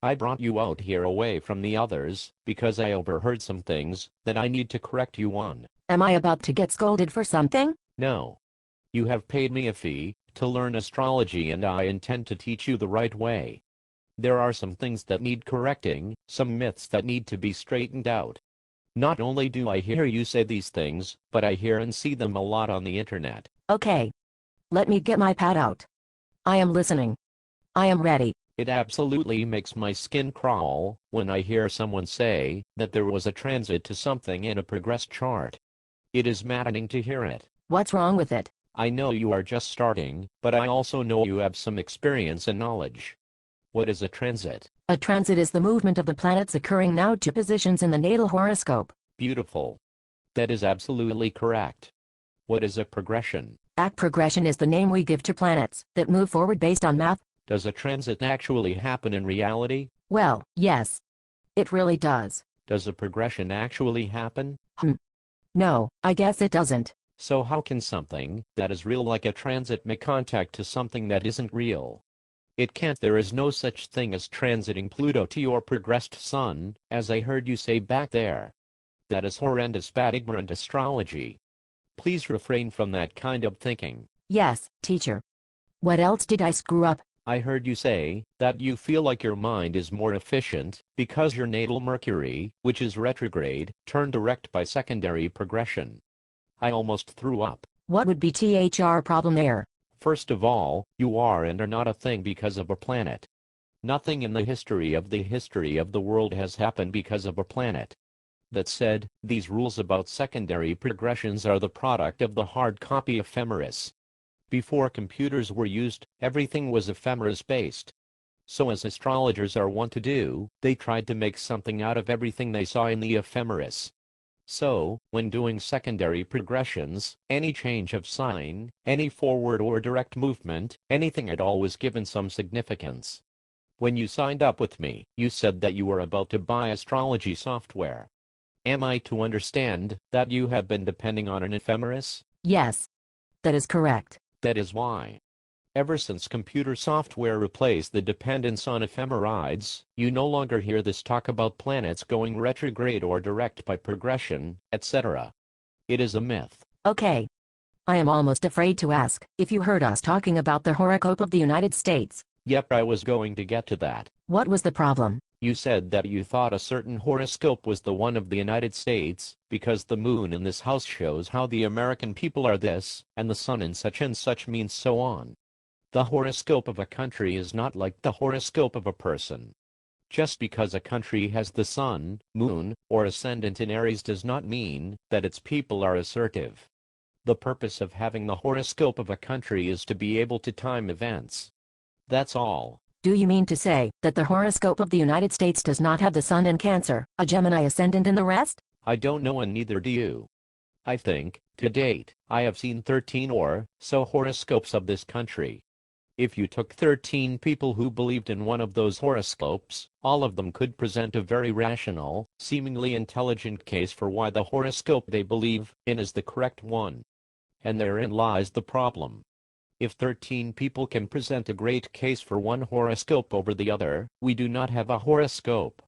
I brought you out here away from the others, because I overheard some things that I need to correct you on. Am I about to get scolded for something? No. You have paid me a fee to learn astrology, and I intend to teach you the right way. There are some things that need correcting, some myths that need to be straightened out. Not only do I hear you say these things, but I hear and see them a lot on the internet. Okay. Let me get my pad out. I am listening. I am ready. It absolutely makes my skin crawl when I hear someone say that there was a transit to something in a progressed chart. It is maddening to hear it. What's wrong with it? I know you are just starting, but I also know you have some experience and knowledge. What is a transit? A transit is the movement of the planets occurring now to positions in the natal horoscope. Beautiful. That is absolutely correct. What is a progression? Progression is the name we give to planets that move forward based on math. Does a transit actually happen in reality? Well, yes. It really does. Does a progression actually happen? No, I guess it doesn't. So how can something that is real like a transit make contact to something that isn't real? It can't. There is no such thing as transiting Pluto to your progressed sun, as I heard you say back there. That is horrendous, bad, ignorant astrology. Please refrain from that kind of thinking. Yes, teacher. What else did I screw up? I heard you say that you feel like your mind is more efficient because your natal Mercury, which is retrograde, turned direct by secondary progression. I almost threw up. What would be THR problem there? First of all, you are and are not a thing because of a planet. Nothing in the history of the world has happened because of a planet. That said, these rules about secondary progressions are the product of the hard copy ephemeris. Before computers were used, everything was ephemeris-based. So as astrologers are wont to do, they tried to make something out of everything they saw in the ephemeris. So, when doing secondary progressions, any change of sign, any forward or direct movement, anything at all was given some significance. When you signed up with me, you said that you were about to buy astrology software. Am I to understand that you have been depending on an ephemeris? Yes. That is correct. That is why. Ever since computer software replaced the dependence on ephemerides, you no longer hear this talk about planets going retrograde or direct by progression, etc. It is a myth. Okay. I am almost afraid to ask if you heard us talking about the horoscope of the United States. Yep, I was going to get to that. What was the problem? You said that you thought a certain horoscope was the one of the United States, because the moon in this house shows how the American people are this, and the sun in such and such means so on. The horoscope of a country is not like the horoscope of a person. Just because a country has the sun, moon, or ascendant in Aries does not mean that its people are assertive. The purpose of having the horoscope of a country is to be able to time events. That's all. Do you mean to say that the horoscope of the United States does not have the sun in Cancer, a Gemini ascendant in the rest? I don't know, and neither do you. I think, to date, I have seen 13 or so horoscopes of this country. If you took 13 people who believed in one of those horoscopes, all of them could present a very rational, seemingly intelligent case for why the horoscope they believe in is the correct one. And therein lies the problem. If 13 people can present a great case for one horoscope over the other, we do not have a horoscope.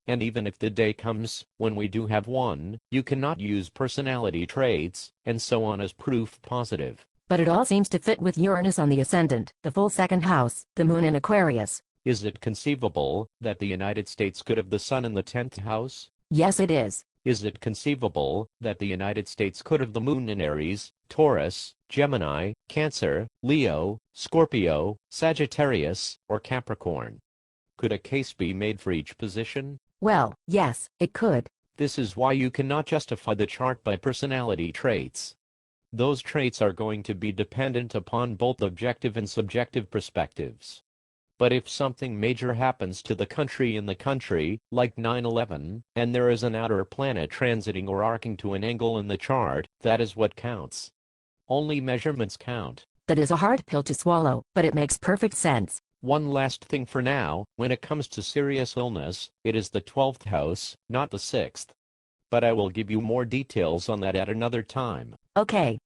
And even if the day comes when we do have one, you cannot use personality traits and so on as proof positive. But it all seems to fit with Uranus on the ascendant, the full second house, the moon in Aquarius. Is it conceivable that the United States could have the sun in the 10th house? Yes, it is. Is it conceivable that the United States could have the moon in Aries, Taurus, Gemini, Cancer, Leo, Scorpio, Sagittarius, or Capricorn? Could a case be made for each position? Well, yes, it could. This is why you cannot justify the chart by personality traits. Those traits are going to be dependent upon both objective and subjective perspectives. But if something major happens to the country in the country, like 9/11, and there is an outer planet transiting or arcing to an angle in the chart, that is what counts. Only measurements count. That is a hard pill to swallow, but it makes perfect sense. One last thing for now, when it comes to serious illness, it is the 12th house, not the 6th. But I will give you more details on that at another time. Okay.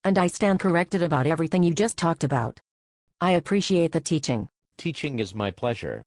And I stand corrected about everything you just talked about. I appreciate the teaching. Teaching is my pleasure.